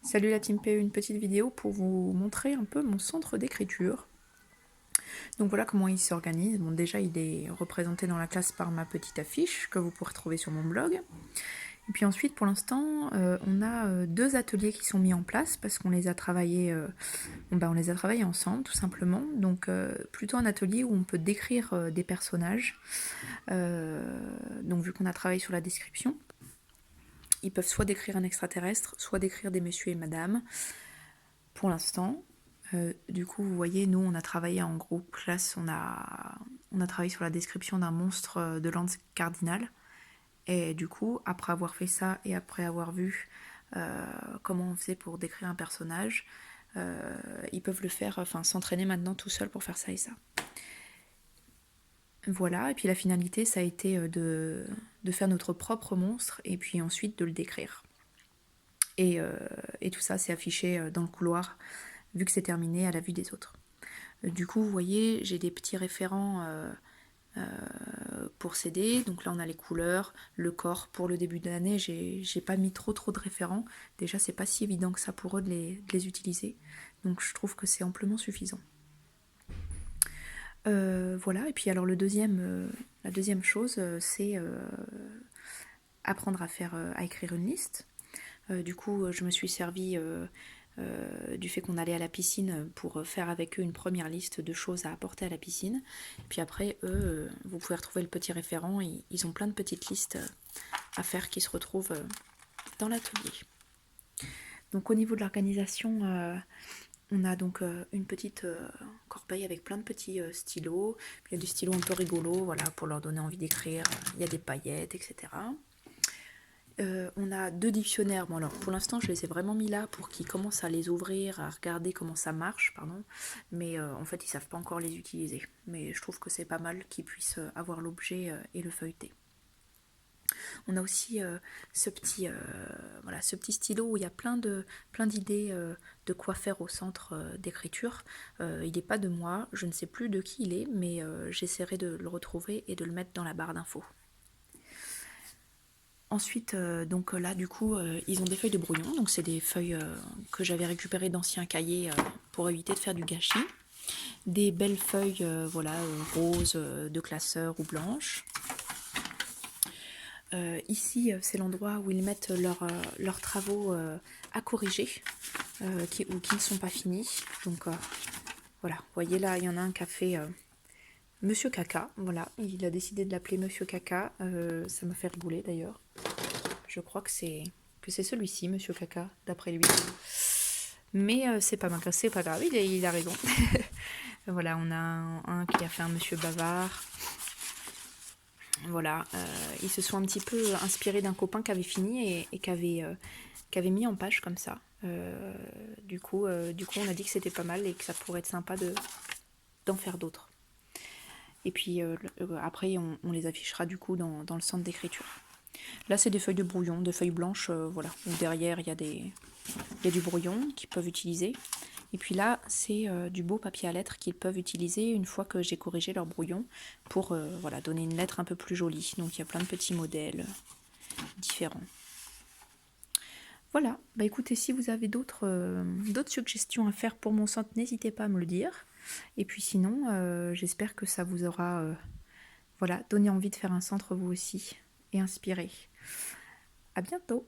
Salut la team PE, une petite vidéo pour vous montrer un peu mon centre d'écriture. Donc voilà comment il s'organise. Bon, déjà il est représenté dans la classe par ma petite affiche que vous pourrez trouver sur mon blog. Et puis ensuite pour l'instant on a deux ateliers qui sont mis en place parce qu'on les a travaillés on les a travaillés ensemble tout simplement. Donc plutôt un atelier où on peut décrire des personnages. Donc vu qu'on a travaillé sur la description, ils peuvent soit décrire un extraterrestre, soit décrire des messieurs et madame. Pour l'instant, du coup, vous voyez, nous, on a travaillé en groupe classe, on a travaillé sur la description d'un monstre de l'Anse cardinal. Et du coup, après avoir fait ça et après avoir vu comment on faisait pour décrire un personnage, ils peuvent le faire, enfin s'entraîner maintenant tout seul pour faire ça et ça. Voilà, et puis la finalité, ça a été de faire notre propre monstre et puis ensuite de le décrire. Et tout ça, c'est affiché dans le couloir, vu que c'est terminé à la vue des autres. Du coup, vous voyez, j'ai des petits référents pour s'aider. Donc là, on a les couleurs, le corps. Pour le début de l'année, j'ai pas mis trop de référents. Déjà, c'est pas si évident que ça pour eux de les utiliser. Donc je trouve que c'est amplement suffisant. Voilà, et puis alors la deuxième chose, c'est apprendre à écrire une liste. Du coup, je me suis servi du fait qu'on allait à la piscine pour faire avec eux une première liste de choses à apporter à la piscine. Puis après, eux, vous pouvez retrouver le petit référent, ils ont plein de petites listes à faire qui se retrouvent dans l'atelier. Donc au niveau de l'organisation, on a donc une petite corbeille avec plein de petits stylos. Puis il y a des stylos un peu rigolos, voilà, pour leur donner envie d'écrire. Il y a des paillettes, etc. On a deux dictionnaires. Bon, alors pour l'instant, je les ai vraiment mis là pour qu'ils commencent à les ouvrir, à regarder comment ça marche, pardon. Mais en fait, ils savent pas encore les utiliser. Mais je trouve que c'est pas mal qu'ils puissent avoir l'objet et le feuilleter. On a aussi ce petit stylo où il y a plein d'idées de quoi faire au centre d'écriture. Il n'est pas de moi, je ne sais plus de qui il est, mais j'essaierai de le retrouver et de le mettre dans la barre d'infos. Ensuite, donc là, du coup, ils ont des feuilles de brouillon. Donc, c'est des feuilles que j'avais récupérées d'anciens cahiers pour éviter de faire du gâchis. Des belles feuilles, roses, de classeur ou blanches. Ici, c'est l'endroit où ils mettent leurs travaux à corriger ou qui ne sont pas finis. Donc, voilà, vous voyez là, il y en a un qui a fait Monsieur Caca. Voilà, il a décidé de l'appeler Monsieur Caca. Ça m'a fait rigoler d'ailleurs. Je crois que c'est celui-ci, Monsieur Caca, d'après lui. Mais c'est pas grave, il a raison. Voilà, on a un qui a fait un Monsieur Bavard. Voilà, ils se sont un petit peu inspirés d'un copain qui avait fini et qui avait mis en page comme ça. Du coup, on a dit que c'était pas mal et que ça pourrait être sympa d'en faire d'autres. Et puis après, on les affichera du coup dans le centre d'écriture. Là, c'est des feuilles de brouillon, des feuilles blanches, voilà. Où derrière, il y a du brouillon qu'ils peuvent utiliser. Et puis là, c'est du beau papier à lettres qu'ils peuvent utiliser une fois que j'ai corrigé leur brouillon pour donner une lettre un peu plus jolie. Donc, il y a plein de petits modèles différents. Voilà, bah écoutez, si vous avez d'autres suggestions à faire pour mon centre, n'hésitez pas à me le dire. Et puis sinon, j'espère que ça vous aura donné envie de faire un centre vous aussi et inspiré. À bientôt!